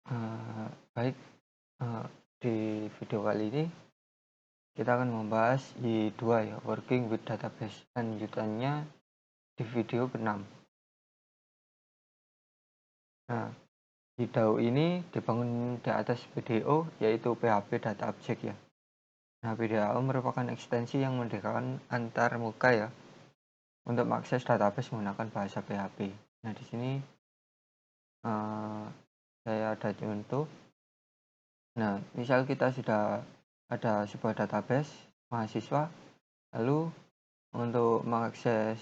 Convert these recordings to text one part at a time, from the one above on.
Baik, eee, di video kali ini kita akan membahas Y2 ya, Working with Database, lanjutannya di video ke-6. Nah, Y2 ini dibangun di atas PDO, yaitu PHP Data Object ya. Nah, PDO merupakan ekstensi yang membedakan antar muka ya, untuk mengakses database menggunakan bahasa PHP. Nah, di sini saya ada contoh. Nah, misal kita sudah ada sebuah database mahasiswa, lalu untuk mengakses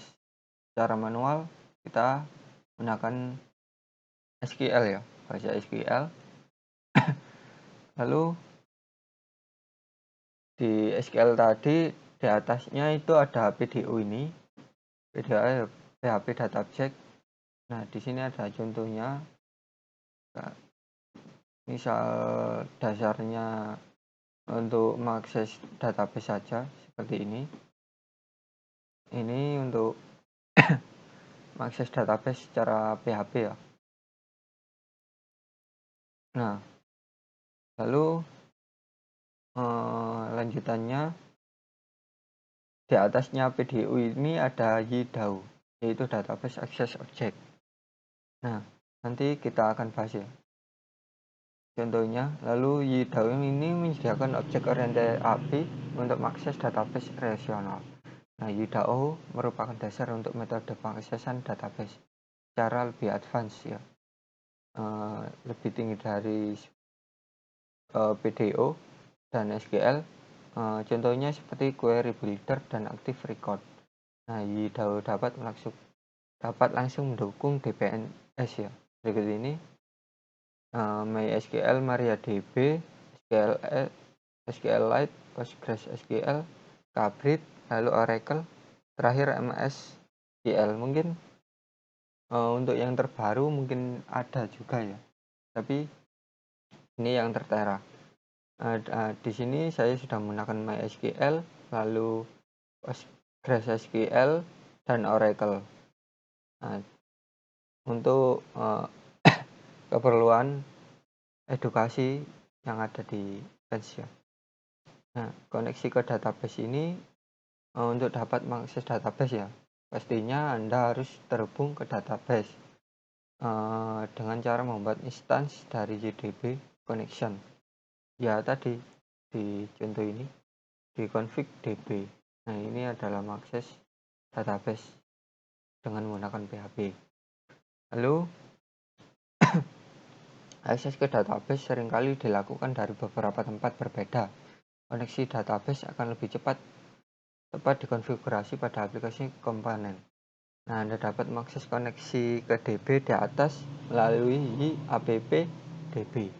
secara manual kita menggunakan SQL ya, bahasa SQL. Lalu di SQL tadi di atasnya itu ada PDO ini, PDO PHP Data Object. Nah, di sini ada contohnya. Nah, misal dasarnya untuk mengakses database saja seperti ini. Ini untuk mengakses database secara PHP ya. Nah, lalu lanjutannya di atasnya PDO ini ada YDAO, yaitu Database Access Object. Nah, nanti kita akan bahas ya contohnya. Lalu YDAO ini menyediakan Object Oriented API untuk mengakses database relasional. Nah, YDAO merupakan dasar untuk metode pengaksesan database secara lebih advance ya, lebih tinggi dari PDO dan SQL. Contohnya seperti Query Builder dan Active Record. Nah, YDAO dapat langsung mendukung DBNS ya. Berikut ini MySQL, MariaDB, SQLite, PostgreSQL, Cabrit, lalu Oracle, terakhir MSSQL. Mungkin untuk yang terbaru mungkin ada juga ya, tapi ini yang tertera. Di sini saya sudah menggunakan MySQL, lalu PostgreSQL dan Oracle. Nah, untuk keperluan edukasi yang ada di bench ya. Nah, koneksi ke database ini untuk dapat mengakses database ya, pastinya Anda harus terhubung ke database dengan cara membuat instance dari JDB connection. Ya, tadi di contoh ini di config db. Nah, ini adalah mengakses database dengan menggunakan PHP. Lalu akses ke database seringkali dilakukan dari beberapa tempat berbeda. Koneksi database akan lebih cepat dikonfigurasi pada aplikasi komponen. Nah, Anda dapat mengakses koneksi ke DB di atas melalui app DB.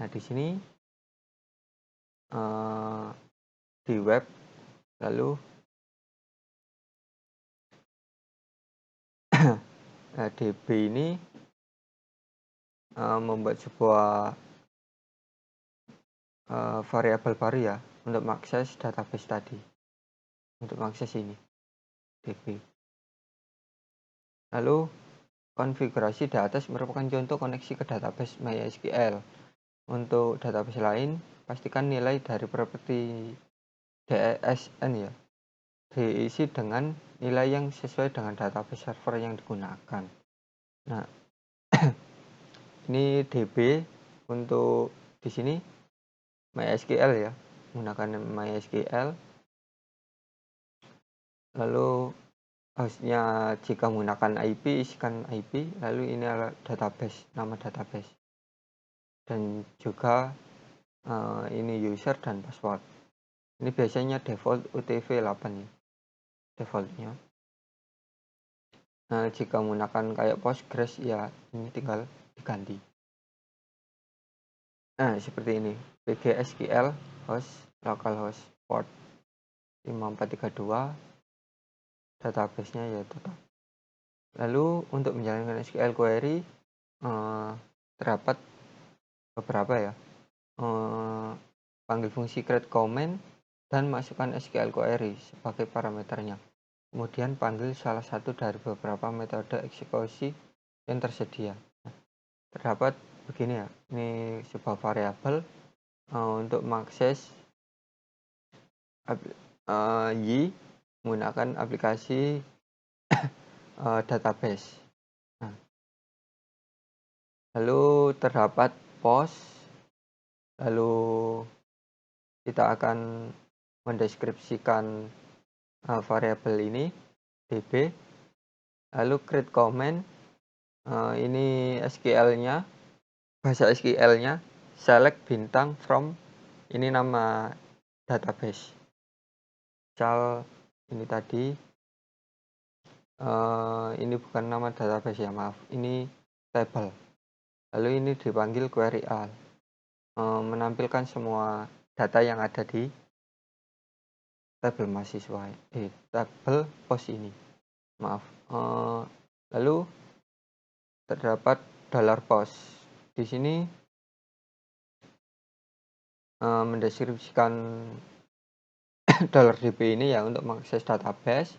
Nah, di sini di web, lalu DB ini membuat sebuah variabel baru ya untuk mengakses database tadi, untuk mengakses ini DB. Lalu konfigurasi di atas merupakan contoh koneksi ke database MySQL. Untuk database lain, pastikan nilai dari properti DSN ya diisi dengan nilai yang sesuai dengan database server yang digunakan. Nah, ini DB untuk di sini MySQL ya, menggunakan MySQL. Lalu hostnya jika menggunakan IP, isikan IP. Lalu ini adalah database, nama database, dan juga ini user dan password. Ini biasanya default UTF-8 ya, defaultnya. Nah, jika menggunakan kayak Postgres ya ini tinggal diganti. Nah, seperti ini. PGSQL host localhost port 5432, database-nya ya tetap. Lalu untuk menjalankan SQL query terdapat beberapa ya. Panggil fungsi create comment dan masukkan SQL query sebagai parameternya. Kemudian panggil salah satu dari beberapa metode eksekusi yang tersedia. terdapat begini ya, ini sebuah variabel untuk mengakses Y menggunakan aplikasi database. Nah, lalu terdapat post, lalu kita akan mendeskripsikan variabel ini db, lalu create comment, ini SQL-nya, bahasa SQL-nya, select bintang from, ini nama database. Misal ini tadi, ini bukan nama database ya, maaf, ini table. Lalu ini dipanggil query all, menampilkan semua data yang ada di tabel mahasiswa, tabel post ini, maaf. Lalu terdapat $post. Di sini mendeskripsikan $db ini ya untuk mengakses database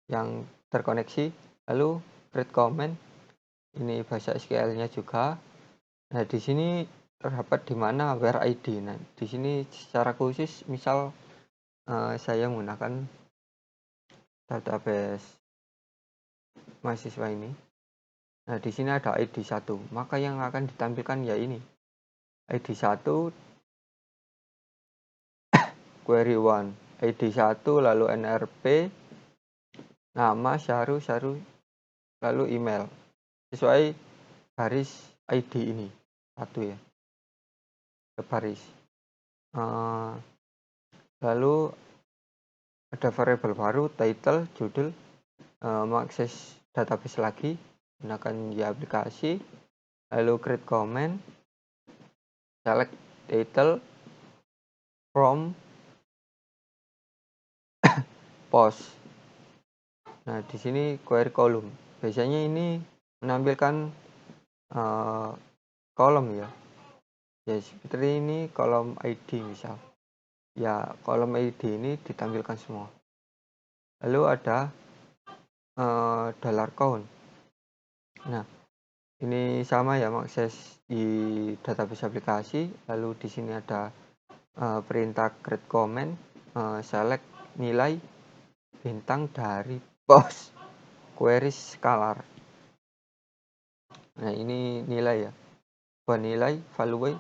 yang terkoneksi. Lalu create comment, ini bahasa SQL-nya juga. Nah, di sini terdapat di mana where ID. Nah, di sini secara khusus misal saya menggunakan database mahasiswa ini. Nah, di sini ada ID 1, maka yang akan ditampilkan ya ini ID 1 query 1, ID 1 lalu NRP, nama, Syaru, lalu email sesuai baris ID ini satu ya, baris. Lalu ada variabel baru title, judul, mengakses database lagi gunakan ya aplikasi, lalu create comment, select title from post. Nah, di sini query column. Biasanya ini menampilkan kolom ya. Ya, seperti ini kolom ID misal. Ya, kolom ID ini ditampilkan semua. Lalu ada $count. Nah, ini sama ya, mengakses di database aplikasi. Lalu di sini ada perintah create comment, select nilai bintang dari post query scalar. Nah, ini nilai ya, buat nilai value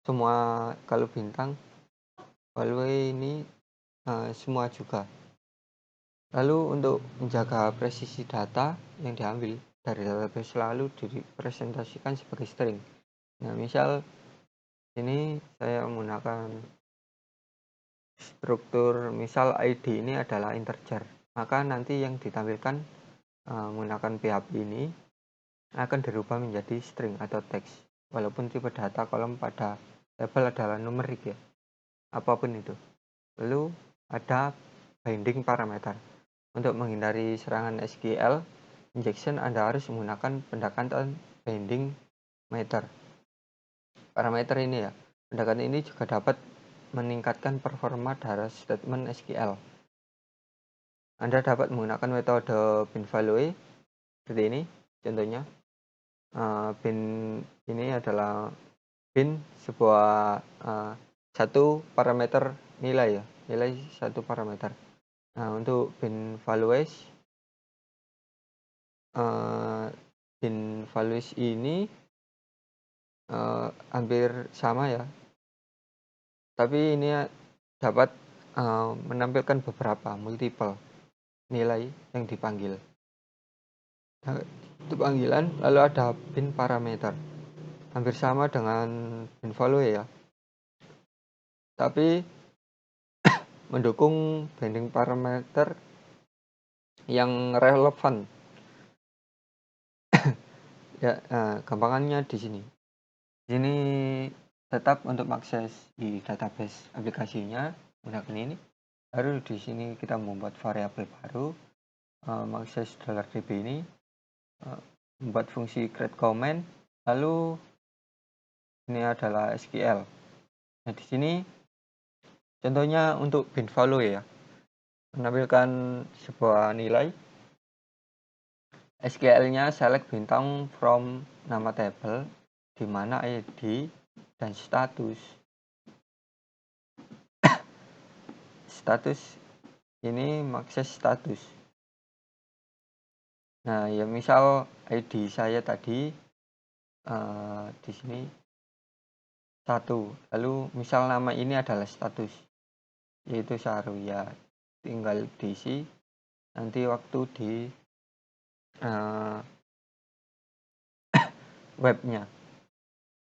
semua. Kalau bintang value ini semua juga. Lalu untuk menjaga presisi data yang diambil dari database selalu dipresentasikan sebagai string. Nah, misal ini saya menggunakan struktur, misal ID ini adalah integer, maka nanti yang ditampilkan menggunakan PHP ini akan dirubah menjadi string atau teks, walaupun tipe data kolom pada tabel adalah numerik ya, apapun itu. Lalu ada binding parameter. Untuk menghindari serangan SQL injection, Anda harus menggunakan pendekatan binding meter. Parameter ini ya, pendekatan ini juga dapat meningkatkan performa dari statement SQL. Anda dapat menggunakan metode bin value seperti ini. Contohnya, bin ini adalah bin sebuah satu parameter nilai ya, nilai satu parameter. Nah, untuk bin values ini hampir sama ya, tapi ini dapat menampilkan beberapa multiple nilai yang dipanggil. Nah, itu panggilan. Lalu ada bin parameter, hampir sama dengan bin value ya, tapi mendukung binding parameter yang relevan. Ya, gampangannya di sini. Ini tetap untuk mengakses di database aplikasinya gunakan ini. Lalu di sini kita membuat variabel baru, mengakses $db ini, membuat fungsi create comment. Lalu ini adalah SQL. Nah, di sini contohnya untuk bin value ya, menampilkan sebuah nilai SQL-nya select bintang from nama table di mana ID dan status. Status ini mengakses status. Nah, ya misal ID saya tadi di sini 1. Lalu misal nama ini adalah status, yaitu Saru, ya tinggal diisi nanti waktu di webnya.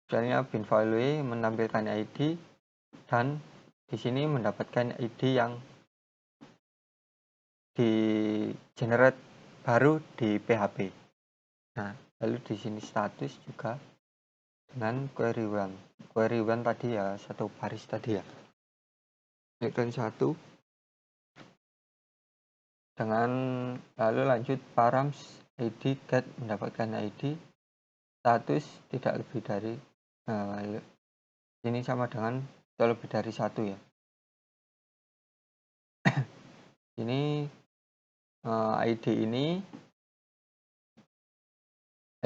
Misalnya bin value menampilkan ID dan di sini mendapatkan ID yang di generate baru di PHP. Nah, lalu di sini status juga dengan query one. Query one tadi ya satu baris tadi ya. Icon 1 dengan lalu lanjut params ID get mendapatkan ID status tidak lebih dari ini sama dengan lebih dari 1 ya. Ini ID ini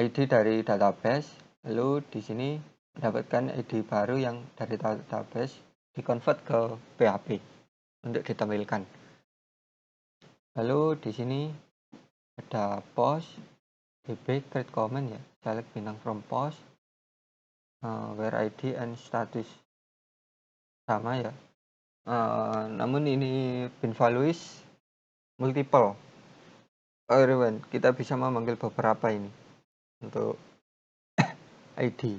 ID dari database, lalu di sini mendapatkan ID baru yang dari database dikonvert ke PHP untuk ditampilkan. Lalu di sini ada post db create comment ya, select bintang from post where ID and status sama ya. Namun ini bin values multiple. Kita bisa memanggil beberapa ini untuk ID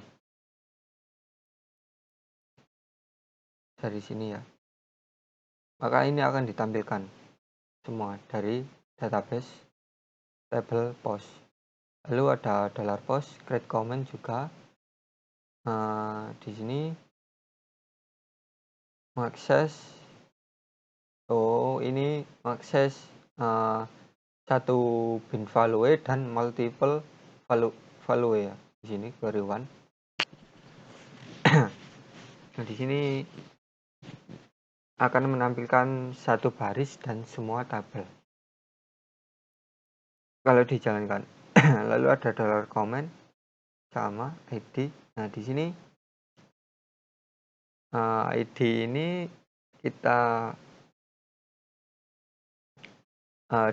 dari sini ya. Maka ini akan ditampilkan semua dari database table post. Lalu ada $post create comment juga. Di sini mengakses ini mengakses satu bin value dan multiple value ya. Di sini query one. Nah, di sini akan menampilkan satu baris dan semua tabel kalau dijalankan. Lalu ada $comment sama ID. Nah, di sini ID ini kita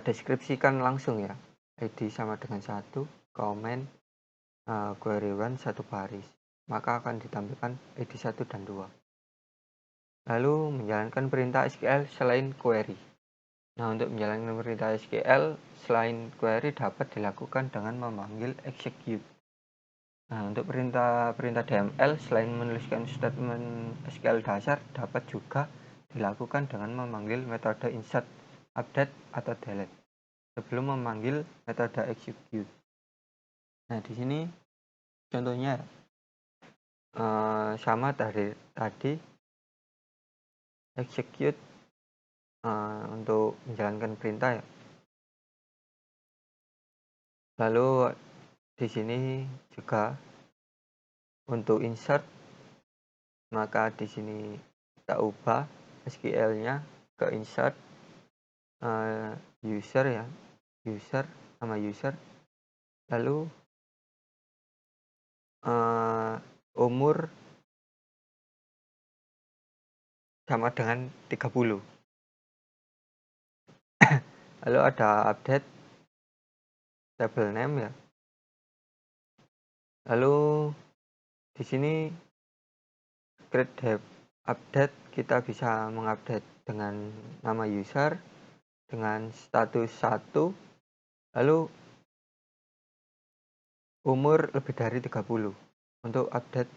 deskripsikan langsung ya. ID sama dengan 1, comment, query one, satu baris. Maka akan ditampilkan ID 1 dan 2. Lalu menjalankan perintah SQL selain query. Nah, untuk menjalankan perintah SQL selain query dapat dilakukan dengan memanggil execute. Nah, untuk perintah DML selain menuliskan statement SQL dasar dapat juga dilakukan dengan memanggil metode insert, update, atau delete sebelum memanggil metode execute. Nah, di sini contohnya sama dari tadi execute untuk menjalankan perintah ya. Lalu di sini juga untuk insert, maka di sini kita ubah SQL-nya ke insert user ya, user sama user. Lalu umur sama dengan 30. Lalu ada update table name ya. Lalu di sini create update kita bisa mengupdate dengan nama user dengan status 1, lalu umur lebih dari 30 untuk update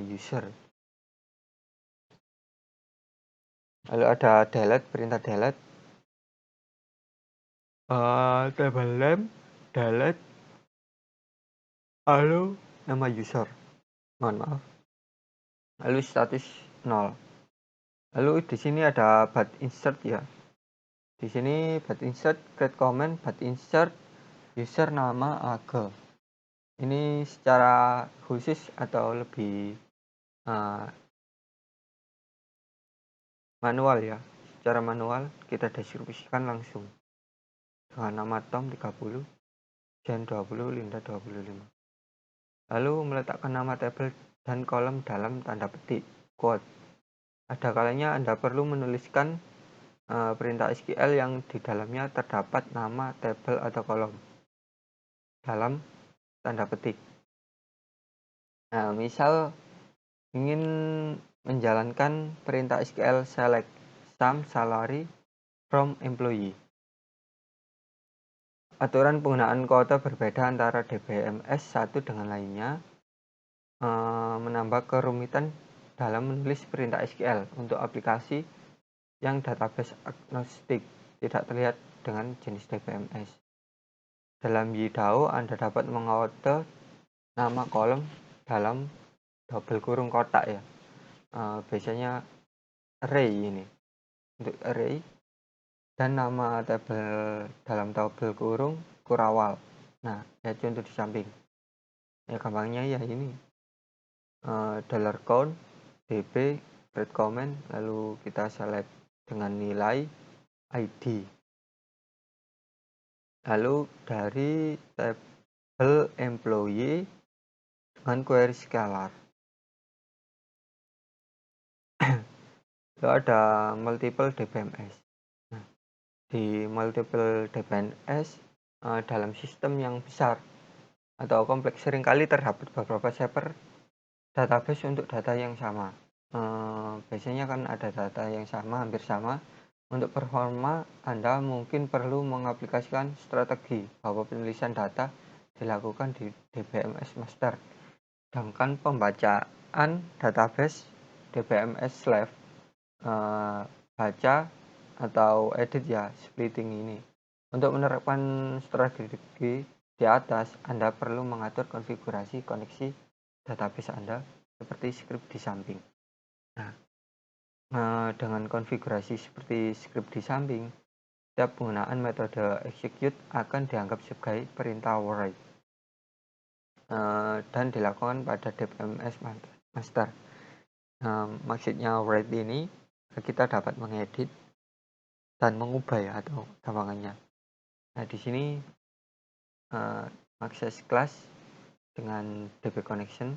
user. Lalu ada delete, perintah delete table name delete, lalu nama user, mohon maaf, lalu status 0. Lalu di sini ada but insert ya. Di sini but insert create comment, but insert user nama age. Ini secara khusus atau lebih manual ya. Secara manual kita deskripsikan langsung dengan nama Tom 30. Jen 20, Linda 25. Lalu meletakkan nama tabel dan kolom dalam tanda petik, quote. Ada kalanya Anda perlu menuliskan perintah SQL yang di dalamnya terdapat nama tabel atau kolom dalam tanda petik. Nah, misal ingin menjalankan perintah SQL select sum salary from employee. Aturan penggunaan kota berbeda antara DBMS satu dengan lainnya, menambah kerumitan dalam menulis perintah SQL untuk aplikasi yang database agnostik, tidak terlihat dengan jenis DBMS. Dalam YDAO, Anda dapat mengauto nama kolom dalam double kurung kotak ya. Biasanya array ini untuk array, dan nama tabel dalam double kurung kurawal. Nah, ya contoh di samping. Ya gampangnya ya ini dollar $count db bread comment, lalu kita select dengan nilai ID. Lalu dari tabel employee dengan query scalar. Lalu ada multiple DBMS. Nah, di multiple DBMS dalam sistem yang besar atau kompleks seringkali terdapat beberapa server database untuk data yang sama. Biasanya kan ada data yang sama, hampir sama. Untuk performa, Anda mungkin perlu mengaplikasikan strategi bahwa penulisan data dilakukan di DBMS master, sedangkan pembacaan database DBMS slave, baca atau edit ya, splitting ini. Untuk menerapkan strategi di atas, Anda perlu mengatur konfigurasi koneksi database Anda seperti script di samping. Nah, dengan konfigurasi seperti script di samping, setiap penggunaan metode execute akan dianggap sebagai perintah write dan dilakukan pada DBMS master. Maksudnya write ini kita dapat mengedit dan mengubah ya, atau gampangannya. Nah, di sini akses class dengan DB connection.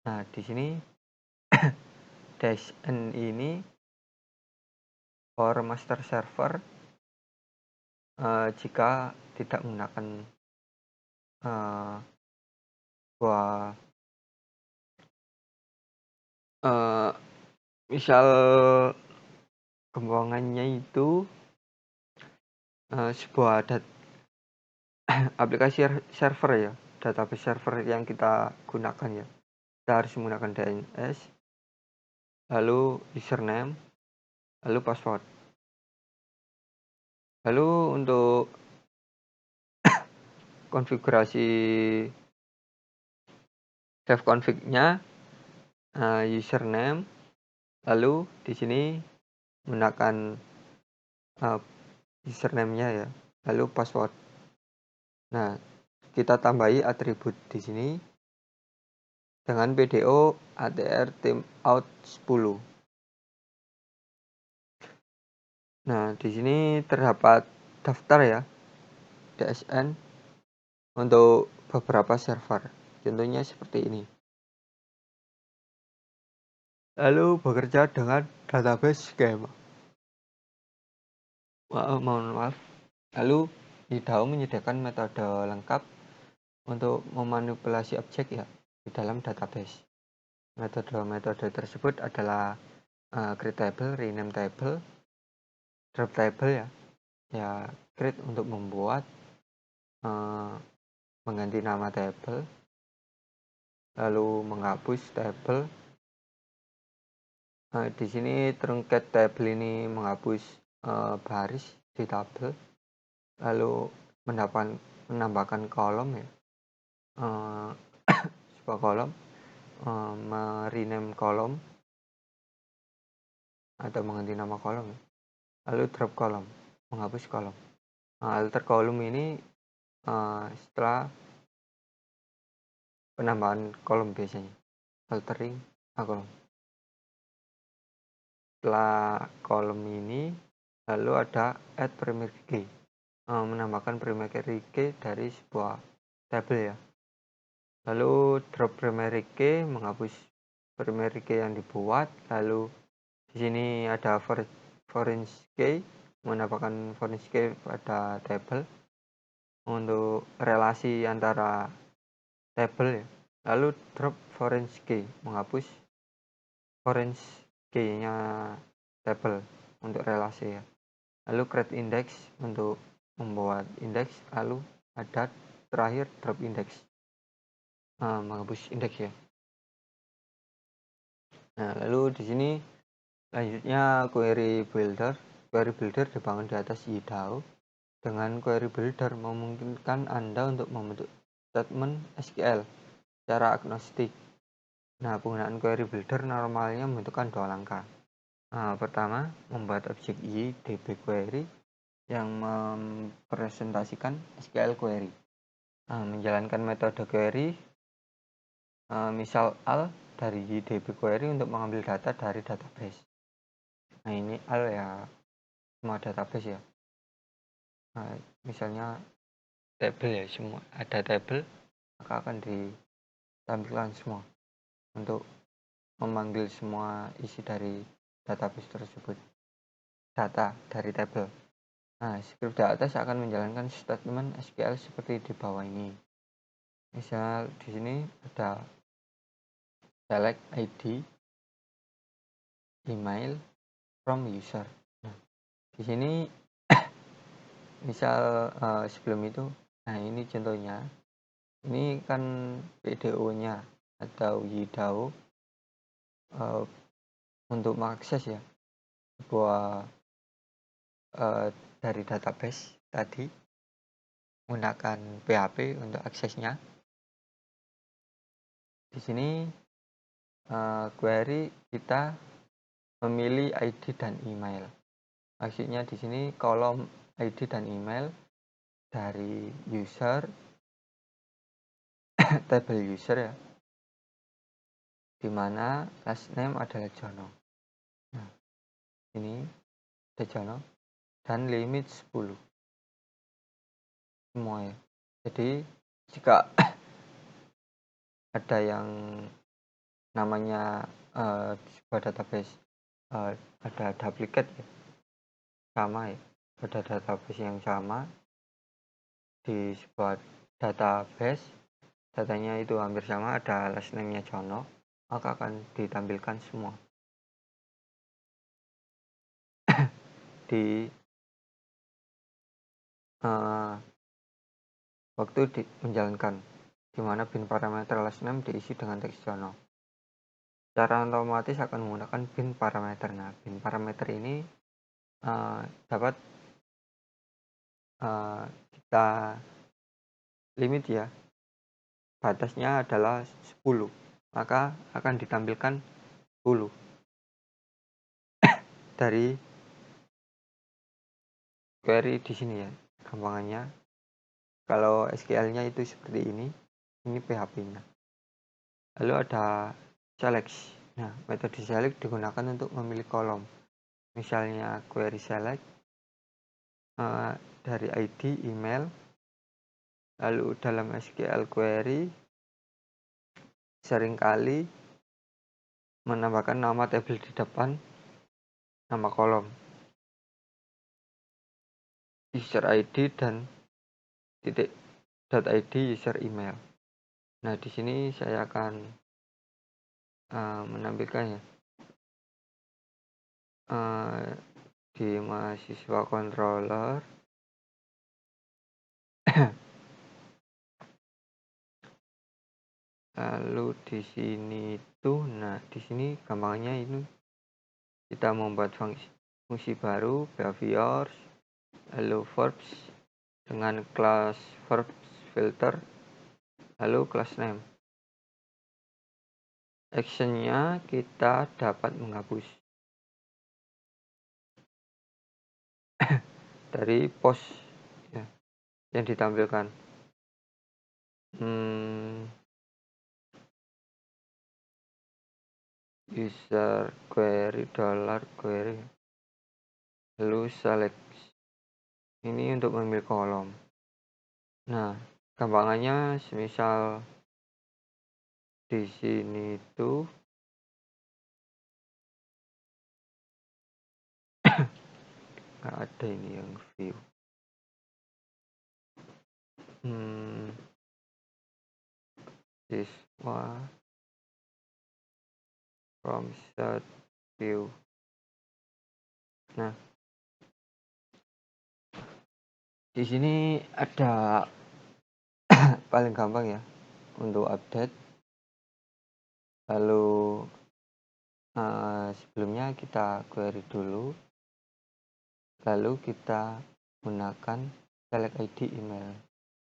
Nah, di sini dash n ini for master server jika tidak menggunakan misal gampangannya itu sebuah aplikasi server ya, database server yang kita gunakan ya. Kita harus menggunakan DNS, lalu username, lalu password. Lalu untuk konfigurasi save config-nya, username, lalu di sini menggunakan username-nya ya, lalu password. Nah, kita tambahi atribut di sini dengan PDO ATR timeout 10. Nah, di sini terdapat daftar ya, DSN untuk beberapa server. Contohnya seperti ini. Lalu bekerja dengan database schema. Mohon maaf. Lalu YDAO menyediakan metode lengkap untuk memanipulasi objek ya di dalam database. Metode-metode tersebut adalah create table, rename table, drop table ya create untuk membuat, mengganti nama table, lalu menghapus table. Di sini truncat table ini menghapus baris di tabel, lalu menambahkan kolom ya, sebuah kolom, merename kolom atau mengganti nama kolom ya. Lalu drop kolom, menghapus kolom. Alter kolom ini setelah penambahan kolom biasanya, altering kolom. Setelah kolom ini lalu ada add primary key. menambahkan primary key dari sebuah tabel ya. Lalu drop primary key menghapus primary key yang dibuat. Lalu di sini ada foreign key menambahkan foreign key pada tabel untuk relasi antara tabel ya. Lalu drop foreign key menghapus foreign key-nya tabel untuk relasi ya. Lalu create index untuk membuat indeks. Lalu ada terakhir drop index menghapus indeks ya. Nah, lalu di sini lanjutnya query builder. Query builder dibangun di atas YDAO. Dengan query builder memungkinkan Anda untuk membentuk statement SQL secara agnostik. Nah, penggunaan query builder normalnya membutuhkan 2 langkah. Pertama, membuat objek DB query yang mempresentasikan SQL query. Menjalankan metode query, misal AL dari DB query untuk mengambil data dari database. Nah, ini AL ya, semua database ya. Misalnya tabel ya, semua ada tabel, maka akan ditampilkan semua untuk memanggil semua isi dari database tersebut, data dari tabel. Nah, script di atas akan menjalankan statement SQL seperti di bawah ini. Misal di sini ada select ID email from user. Nah, di sini misal sebelum itu, nah ini contohnya. Ini kan PDO-nya atau YDAO untuk mengakses ya sebuah dari database tadi menggunakan PHP untuk aksesnya. Di sini query kita memilih ID dan email. Maksudnya di sini kolom ID dan email dari user tabel user ya, di mana last name adalah Jono. Nah, ini ada Jono dan limit 10 semua ya. Jadi jika ada yang namanya di sebuah database ada duplikat ya, sama ya, ada database yang sama di sebuah database, datanya itu hampir sama, ada last name-nya Jono, maka akan ditampilkan semua di waktu menjalankan, di mana bin parameter last name diisi dengan teks Jono. Secara otomatis akan menggunakan bin parameter. Nah, bin parameter ini dapat kita limit ya, batasnya adalah 10, maka akan ditampilkan 10 dari query di sini ya, gampangannya. Kalau SQL-nya itu seperti ini PHP-nya. Lalu ada select. Nah, metode select digunakan untuk memilih kolom. Misalnya query select dari ID, email. Lalu dalam SQL query seringkali menambahkan nama tabel di depan nama kolom, user ID dan titik .id user email. Nah, di sini saya akan menampilkannya di mahasiswa controller. Lalu di sini tuh, nah di sini gampangnya ini kita membuat fungsi baru behaviors, lalu verbs dengan kelas verbs filter, lalu class name. Actionnya kita dapat menghapus dari post ya, yang ditampilkan. User query $query lalu select Ini untuk mengambil kolom. Nah, gampangannya semisal di sini tuh nggak ada ini yang view. Siswa from set view. Nah, di sini ada paling gampang ya untuk update. Lalu sebelumnya kita query dulu, lalu kita gunakan select ID email,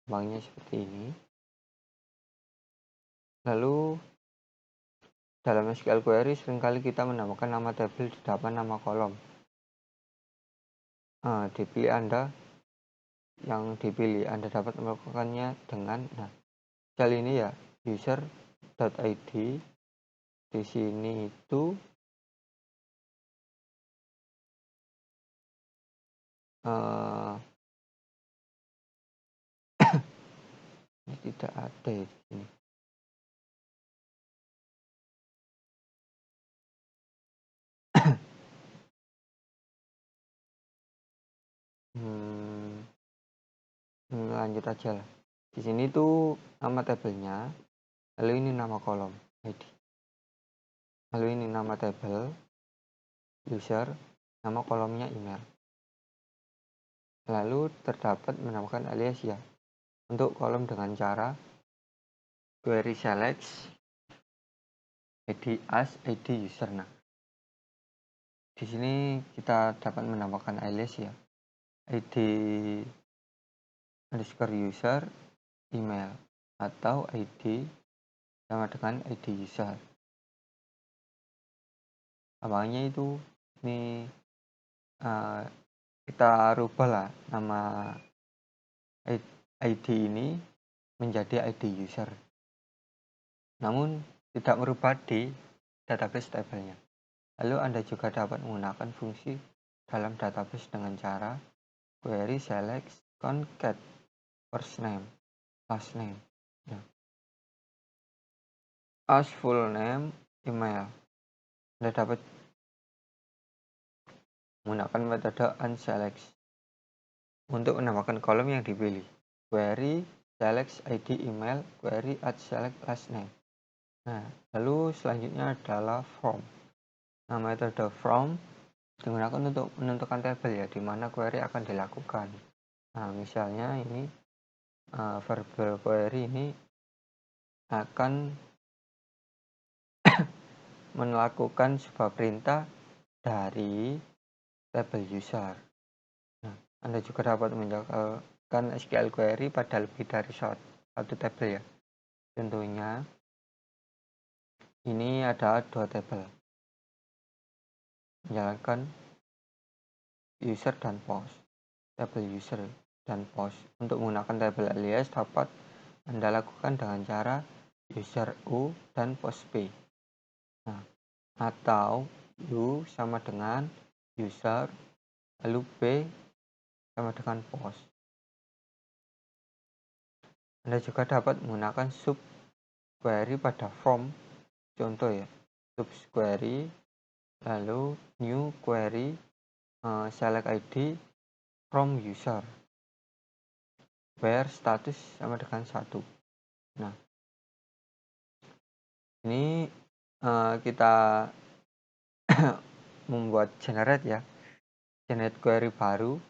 gampangnya seperti ini. Lalu dalam SQL query seringkali kita menambahkan nama tabel di depan nama kolom. Dipilih Anda, yang dipilih Anda dapat melakukannya dengan misal ini ya, user.id. Di sini itu ini tidak ada ya di sini. Lanjut aja lah. Di sini tuh nama tabelnya, lalu ini nama kolom ID, lalu ini nama tabel user, nama kolomnya email. Lalu terdapat menambahkan alias ya untuk kolom dengan cara query select ID as ID user. Nah, di sini kita dapat menambahkan alias ya, ID underscore user email atau ID sama dengan ID user. Abangnya itu ini kita rubah lah nama ID ini menjadi ID user, namun tidak merubah di database tabelnya. Lalu Anda juga dapat menggunakan fungsi dalam database dengan cara query select concat first name last name as full name email. Anda dapat menggunakan metode unselect untuk menambahkan kolom yang dipilih. Query select ID email, query add select last name. Nah, lalu selanjutnya adalah from. Nah, metode from digunakan untuk menentukan tabel ya, di mana query akan dilakukan. Nah, misalnya ini verbal query ini akan melakukan sebuah perintah dari tabel user. Nah, Anda juga dapat menjalankan SQL query pada lebih dari satu tabel ya. Tentunya ini ada 2 tabel, menjalankan user dan post. Tabel user dan post. Untuk menggunakan tabel alias dapat Anda lakukan dengan cara user U dan post P. Nah, atau U sama dengan user, lalu P sama dengan post. Anda juga dapat menggunakan sub query pada form. Contoh ya, sub query, lalu new query select ID from user, where status sama dengan 1. Nah, ini kita membuat generate ya, generate query baru,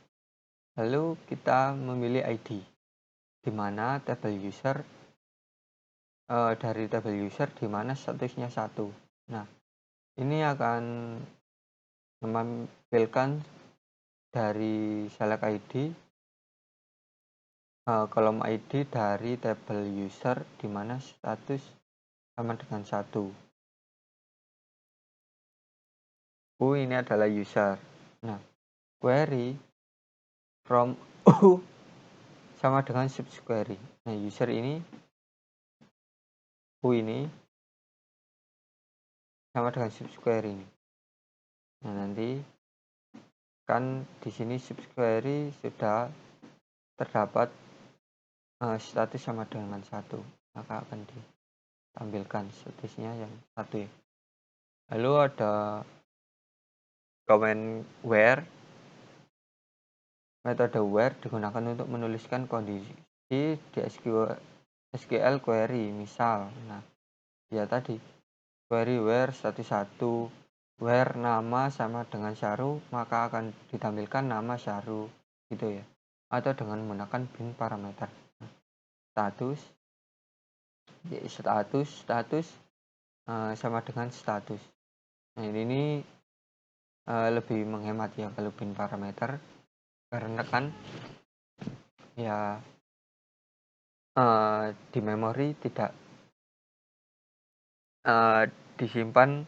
lalu kita memilih ID, di mana tabel user dari tabel user di mana statusnya 1. Nah, ini akan menampilkan dari select ID kolom ID dari tabel user di mana status sama dengan 1. Ini adalah user. Nah, query from U sama dengan sub query. Nah, user ini U ini sama dengan sub query ini. Nah, nanti kan di sini subquery sudah terdapat status sama dengan 1, maka akan ditampilkan statusnya yang 1 ya. Lalu ada comment where. Metode where digunakan untuk menuliskan kondisi di SQL query. Misal, ya tadi query where status 1, where nama sama dengan Syaru, maka akan ditampilkan nama Syaru gitu ya. Atau dengan menggunakan bin parameter. Status sama dengan status. Nah, ini lebih menghemat ya kalau bin parameter, karena kan ya di memori tidak disimpan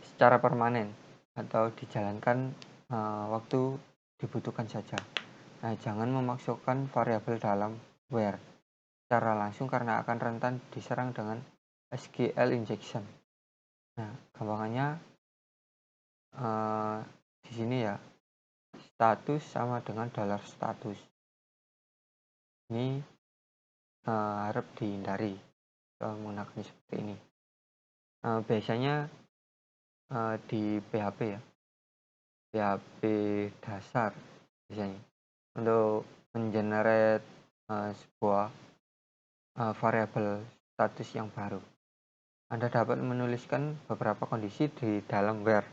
secara permanen atau dijalankan waktu dibutuhkan saja. Nah, jangan memasukkan variabel dalam where secara langsung karena akan rentan diserang dengan SQL injection. Nah, gampangannya di sini ya, status sama dengan $status. Ini harap dihindari menggunakan seperti ini. Biasanya di PHP ya, PHP dasar biasanya untuk mengenerate sebuah variabel status yang baru. Anda dapat menuliskan beberapa kondisi di dalam where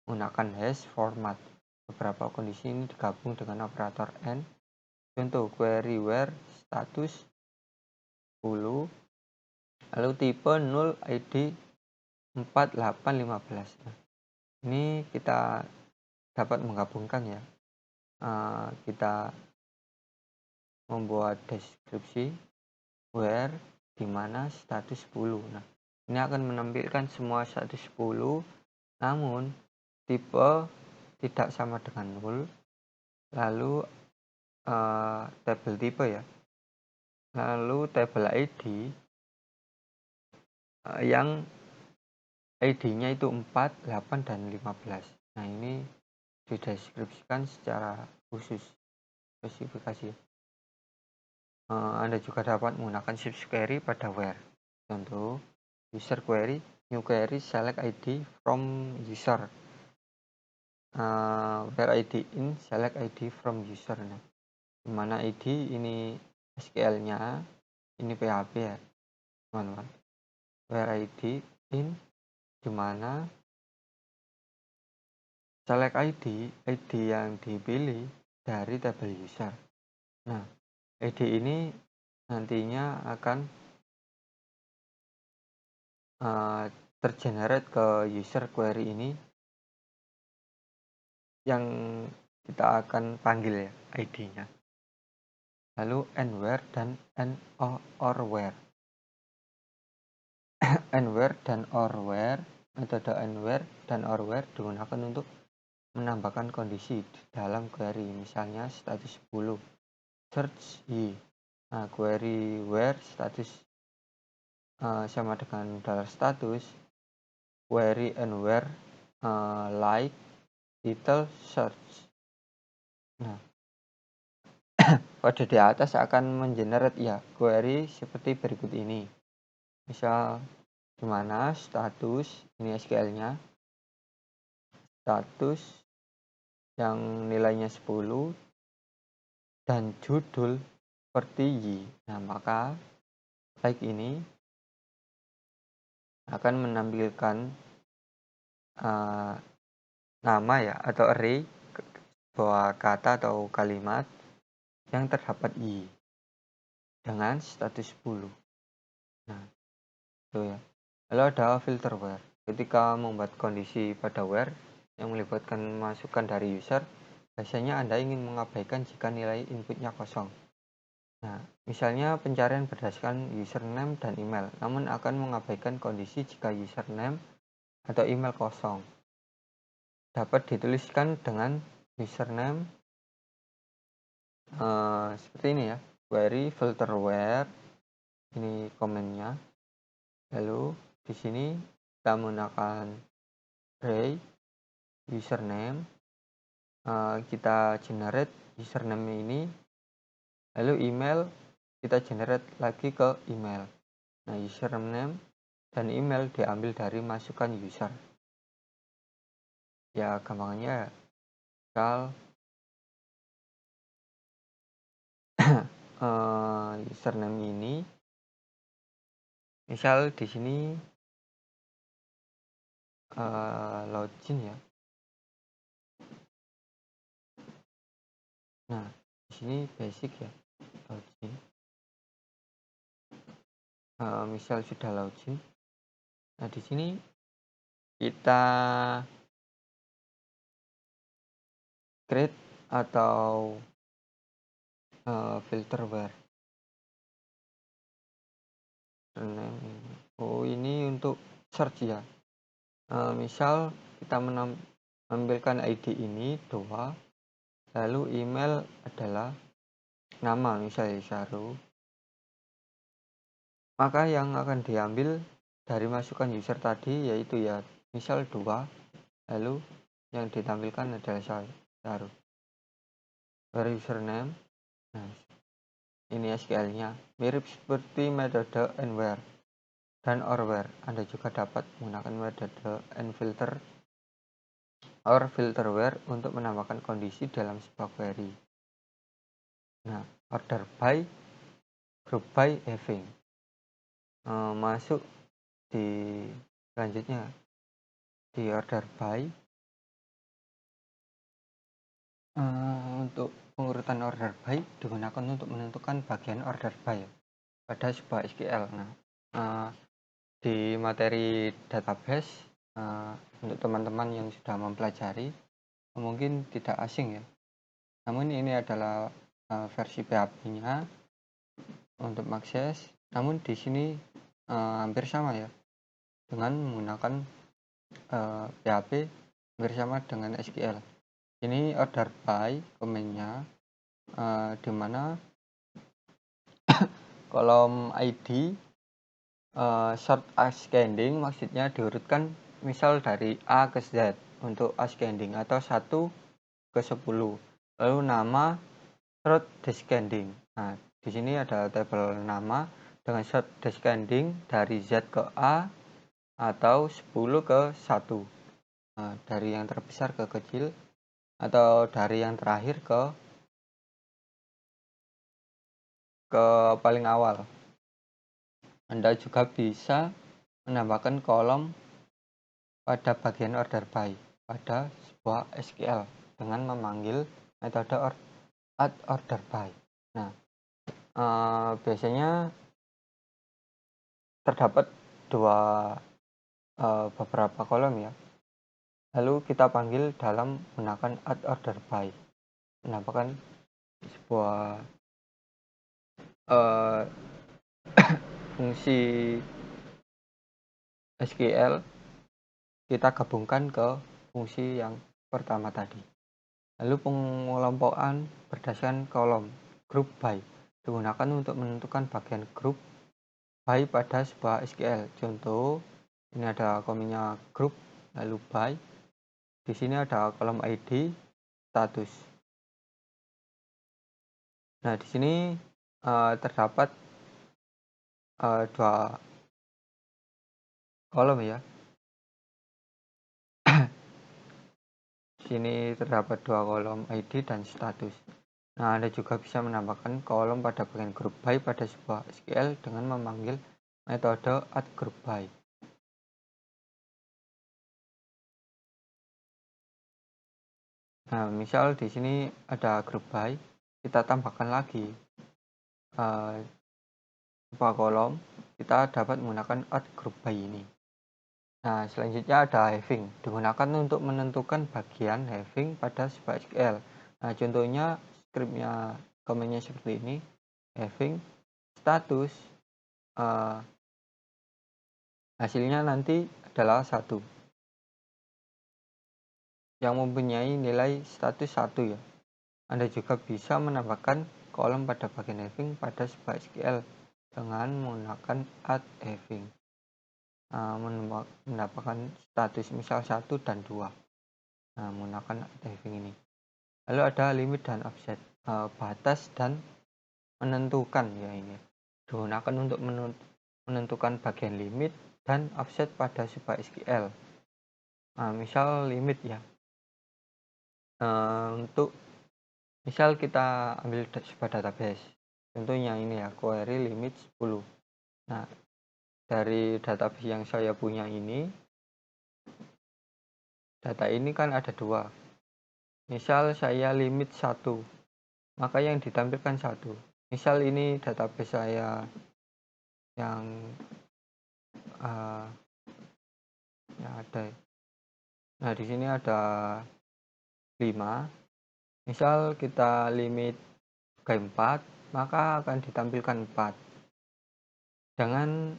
menggunakan hash format. Beberapa kondisi ini digabung dengan operator AND. Contoh query where status 10 lalu tipe 0 ID 4815. Ini kita dapat menggabungkan ya. Kita membuat deskripsi where di mana status 10. Nah, ini akan menampilkan semua status 10, namun tipe tidak sama dengan 0. Lalu tabel tipe ya. Lalu tabel ID yang ID-nya itu 4, 8, dan 15. Nah, ini dideskripsikan secara khusus spesifikasi. Anda juga dapat menggunakan subquery pada where. Contoh, user query, new query, select ID from user. Where ID in, select ID from user. Nah, dimana ID ini SQL-nya, ini PHP ya, teman-teman. Where ID in, dimana select ID yang dipilih dari tabel user. Nah, ID ini nantinya akan tergenerate ke user query ini yang kita akan panggil ya ID-nya. Lalu and where dan and or where. And where dan or where, metode and where dan or where digunakan untuk menambahkan kondisi di dalam query. Misalnya status 10 search y. Nah, query where status sama dengan $status, query and where like title search. Nah, pada di atas akan mengenerate ya query seperti berikut ini. Misal dimana status ini SQL-nya, status yang nilainya 10 dan judul seperti y. Nah, maka like ini akan menampilkan nama ya atau array sebuah kata atau kalimat yang terdapat y dengan status 10. Nah, itu ya. Lalu ada filter where. Ketika membuat kondisi pada where yang melibatkan masukan dari user, biasanya Anda ingin mengabaikan jika nilai inputnya kosong. Nah, misalnya pencarian berdasarkan username dan email, namun akan mengabaikan kondisi jika username atau email kosong. Dapat dituliskan dengan username seperti ini ya, query filter where, ini komennya. Lalu di sini kita menggunakan array username kita generate username ini, lalu email kita generate lagi ke email. Nah, username dan email diambil dari masukan user. Ya, gampangnya misal username ini, misal di sini login ya. Nah, di sini basic ya, login. Misal sudah login. Nah, di sini kita create atau filter where. Oh, ini untuk search ya. Misal kita menampilkan ID ini 2, lalu email adalah nama, misalnya Syahrul. Maka yang akan diambil dari masukan user tadi yaitu ya misal 2, lalu yang ditampilkan adalah Syahrul. Dari username, nah ini SQL-nya mirip seperti metode and where dan or where. Anda juga dapat menggunakan metode and filter or filter where untuk menambahkan kondisi dalam sebuah query. Nah, order by, group by, having. Masuk di selanjutnya di order by. Untuk pengurutan order by digunakan untuk menentukan bagian order by pada sebuah SQL. Nah, di materi database untuk teman-teman yang sudah mempelajari mungkin tidak asing ya. Namun ini adalah versi PHP-nya untuk mengakses. Namun di sini hampir sama ya dengan menggunakan PHP bersama dengan SQL. Ini order by komennya di mana kolom ID short ascending maksudnya diurutkan misal dari A ke Z untuk ascending atau 1 ke 10. Lalu nama short descending. Nah, di sini ada tabel nama dengan short descending dari Z ke A atau 10 ke 1. Nah, dari yang terbesar ke kecil atau dari yang terakhir ke paling awal. Anda juga bisa menambahkan kolom pada bagian order by pada sebuah SQL dengan memanggil metode add order by. Nah, biasanya terdapat beberapa kolom ya. Lalu kita panggil dalam menggunakan add order by, menambahkan sebuah fungsi SQL kita gabungkan ke fungsi yang pertama tadi. Lalu pengelompokan berdasarkan kolom group by digunakan untuk menentukan bagian group by pada sebuah SQL. Contoh, ini ada kolomnya group lalu by. Di sini ada kolom ID, status. Nah, di sini terdapat 2 kolom ya. Sini terdapat 2 kolom ID dan status. Nah, Anda juga bisa menambahkan kolom pada bagian group by pada sebuah SQL dengan memanggil metode add group by. Nah, misal di sini ada group by, kita tambahkan lagi sebuah kolom, kita dapat menggunakan add group by ini. Nah, selanjutnya ada having, digunakan untuk menentukan bagian having pada sebuah SQL. Nah, contohnya scriptnya komennya seperti ini, having status hasilnya nanti adalah 1 yang mempunyai nilai status 1 ya. Anda juga bisa menambahkan kolom pada bagian having pada sebuah SQL dengan menggunakan add having, mendapatkan status misal 1 dan 2. Nah, menggunakan add having ini. Lalu ada limit dan offset, batas dan menentukan ya ini. Digunakan untuk menentukan bagian limit dan offset pada sebuah SQL. Misal limit ya. Untuk misal kita ambil sebuah database. Contohnya ini ya, query limit 10. Nah, dari database yang saya punya ini, data ini kan ada 2. Misal saya limit 1, maka yang ditampilkan 1. Misal ini database saya yang ada. Nah, di sini ada 5. Misal kita limit ke 4, maka akan ditampilkan 4. Jangan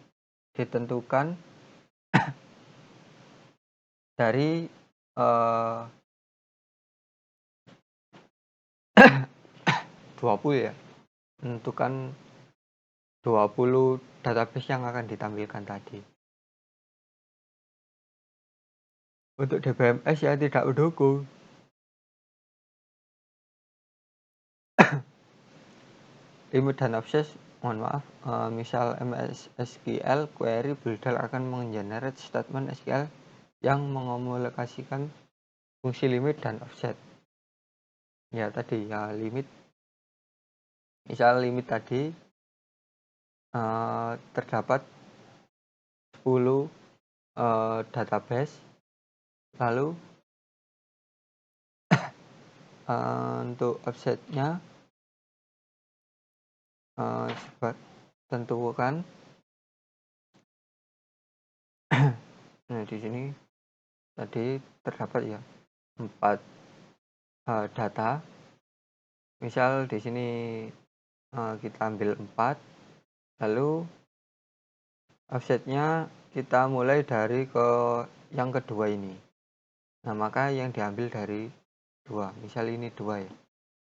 ditentukan dari 20 ya. Menentukan 20 database yang akan ditampilkan tadi. Untuk DBMS ya tidak mendukung. Limit dan offset, mohon maaf, misal MS SQL query builder akan menggenerate statement SQL yang mengomunikasikan fungsi limit dan offset. Ya tadi ya limit, misal limit tadi terdapat 10 database, lalu untuk offsetnya tentukan. Nah, di sini tadi terdapat ya 4 data. Misal di sini kita ambil 4, lalu offsetnya kita mulai dari ke yang kedua ini. Nah, maka yang diambil dari 2. Misal ini 2 ya.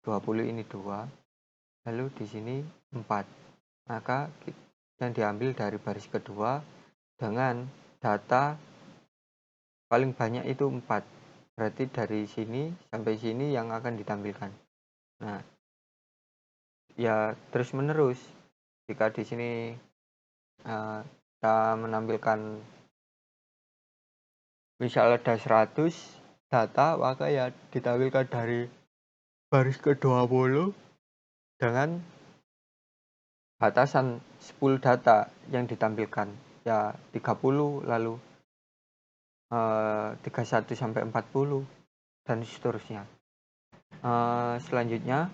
20 ini 2. Lalu di sini 4. Maka yang diambil dari baris kedua dengan data paling banyak itu 4. Berarti dari sini sampai sini yang akan ditampilkan. Nah, ya terus menerus. Jika di sini kita menampilkan misal ada 100 data, maka ya ditampilkan dari baris ke-20 dengan batasan 10 data yang ditampilkan. Ya 30, lalu 31 sampai 40 dan seterusnya. Selanjutnya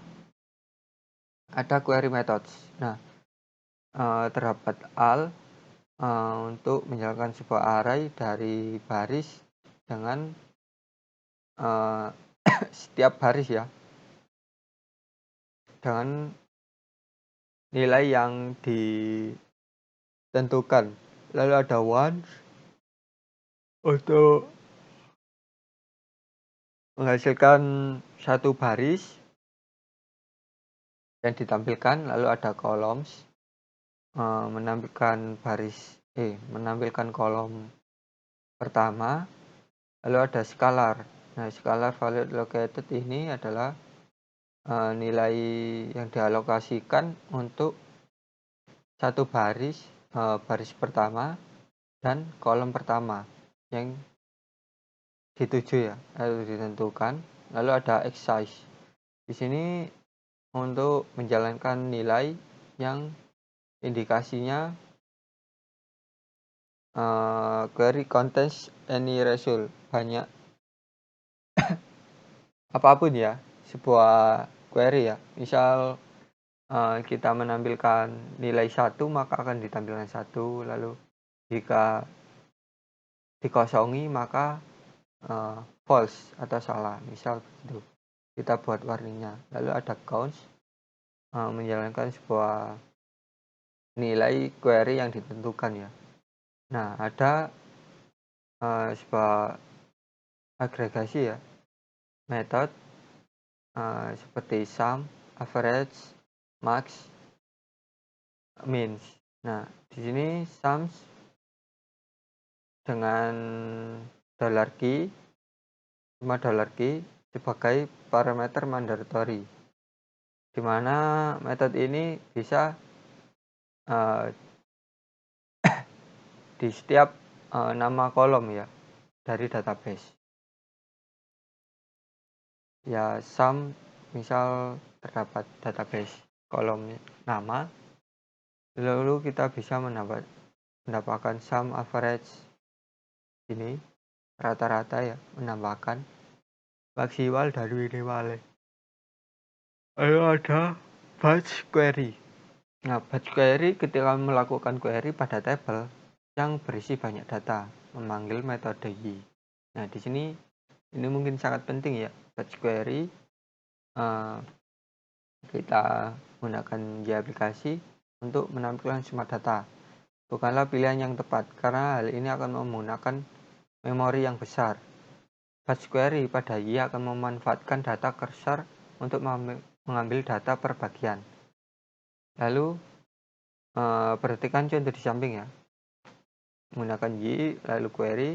ada query methods. Nah, terdapat al untuk menjalankan sebuah array dari baris dengan setiap baris ya, dengan nilai yang ditentukan. Lalu ada once untuk menghasilkan satu baris yang ditampilkan. Lalu ada columns, menampilkan kolom pertama. Lalu ada scalar. Nah, scalar value located ini adalah nilai yang dialokasikan untuk satu baris, baris pertama dan kolom pertama yang dituju ya, lalu ditentukan. Lalu ada excise. Di sini untuk menjalankan nilai yang indikasinya query contains any result, banyak apapun ya sebuah query ya. Misal kita menampilkan nilai 1, maka akan ditampilkan 1. Lalu jika dikosongi maka false atau salah, misal begitu. Kita buat warningnya. Lalu ada counts, menjalankan sebuah nilai query yang ditentukan ya. Nah, ada sebuah agregasi ya, metode seperti sum, average, max, means. Nah, di sini sums dengan $key, $5 sebagai parameter mandatory, di mana metode ini bisa di setiap nama kolom ya dari database. Ya, sum misal terdapat database kolom nama, lalu kita bisa mendapatkan sum average ini rata-rata ya, menambahkan maksimal dan minimal. Lalu ada batch query. Nah, batch query ketika melakukan query pada tabel yang berisi banyak data, memanggil metode Y. Nah, di sini ini mungkin sangat penting ya, batch query. Kita gunakan Y aplikasi untuk menampilkan semua data. Bukanlah pilihan yang tepat, karena hal ini akan menggunakan memori yang besar. Batch query pada Y akan memanfaatkan data cursor untuk mengambil data per bagian. Lalu perhatikan contoh di samping ya. Menggunakan Y, lalu query,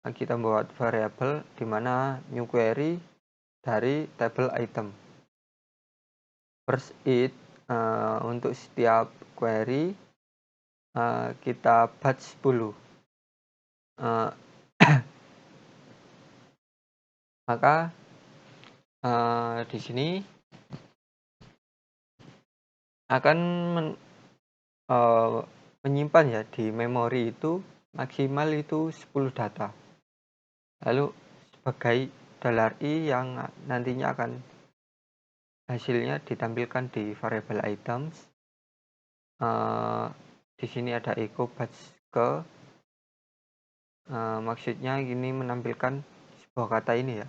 kita membuat variabel di mana new query dari table item. First it, untuk setiap query kita batch 10. Maka di sini akan menyimpan ya di memori itu maksimal itu 10 data. Lalu sebagai $i yang nantinya akan hasilnya ditampilkan di variable items. Di sini ada echo batch ke, maksudnya ini menampilkan sebuah kata ini ya.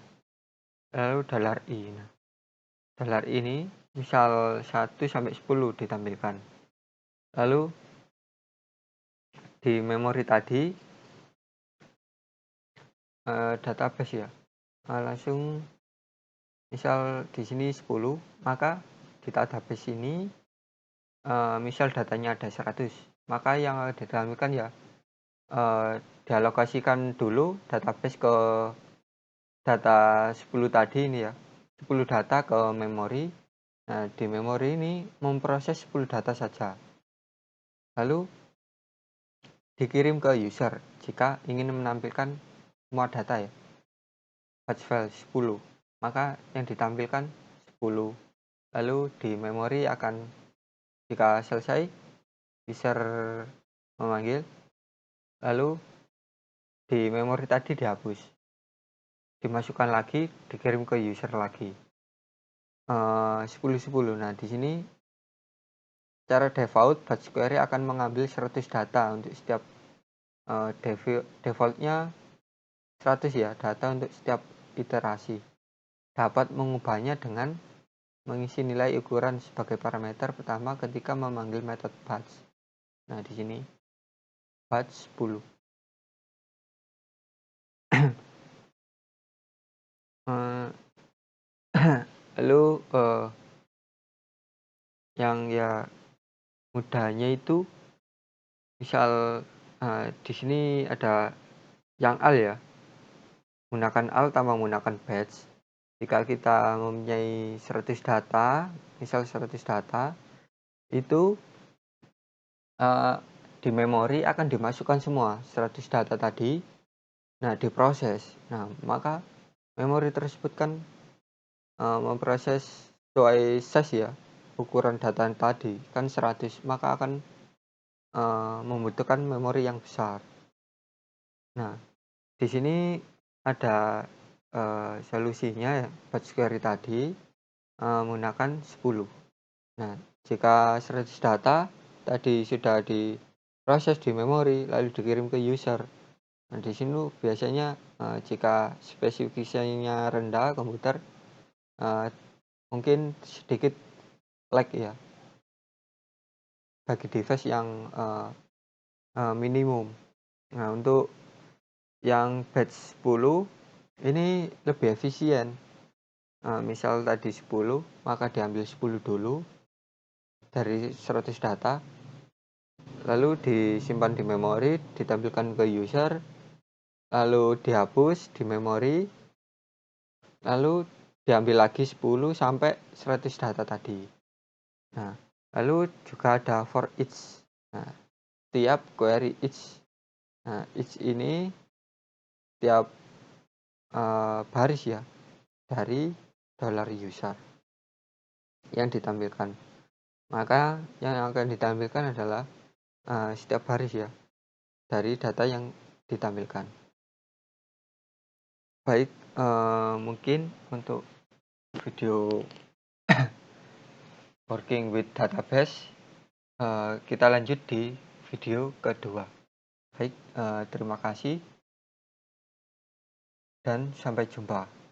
Lalu $i. Nah, $i ini misal 1 sampai 10 ditampilkan. Lalu di memori tadi database ya. Langsung misal di sini 10, maka di database ini misal datanya ada 100, maka yang ditampilkan ya dialokasikan dulu database ke data 10 tadi ini ya, 10 data ke memori. Nah, di memori ini memproses 10 data saja. Lalu dikirim ke user jika ingin menampilkan semua data ya. Batch file 10, maka yang ditampilkan 10. Lalu di memori akan, jika selesai, user memanggil, lalu di memori tadi dihapus, dimasukkan lagi, dikirim ke user lagi. 10. Nah, di sini secara default batch query akan mengambil 100 data untuk setiap defaultnya 100 ya data untuk setiap iterasi. Dapat mengubahnya dengan mengisi nilai ukuran sebagai parameter pertama ketika memanggil metode batch. Nah, di sini batch 10. Lalu yang ya mudahnya itu misal di sini ada yang al ya, gunakan al tanpa menggunakan batch. Jika kita mempunyai 100 data, misal 100 data itu di memori akan dimasukkan semua 100 data tadi. Nah, diproses. Nah, maka memori tersebut kan memproses sesuai size ya, ukuran data tadi kan 100, maka akan membutuhkan memori yang besar. Nah, di sini ada solusinya ya, batch query tadi menggunakan 10. Nah, jika 100 data tadi sudah diproses di memori lalu dikirim ke user. Nah, di sini biasanya jika spesifikasinya rendah komputer mungkin sedikit lag ya bagi device yang minimum. Nah, untuk yang batch 10 ini lebih efisien. Misal tadi 10, maka diambil 10 dulu dari 100 data, lalu disimpan di memori, ditampilkan ke user, lalu dihapus di memori, lalu diambil lagi 10 sampai 100 data tadi. Nah, lalu juga ada for each. Nah, tiap query each. Nah, each ini tiap baris ya dari $user yang ditampilkan. Maka yang akan ditampilkan adalah setiap baris ya dari data yang ditampilkan. Baik, mungkin untuk video working with database kita lanjut di video kedua. Baik, terima kasih dan sampai jumpa.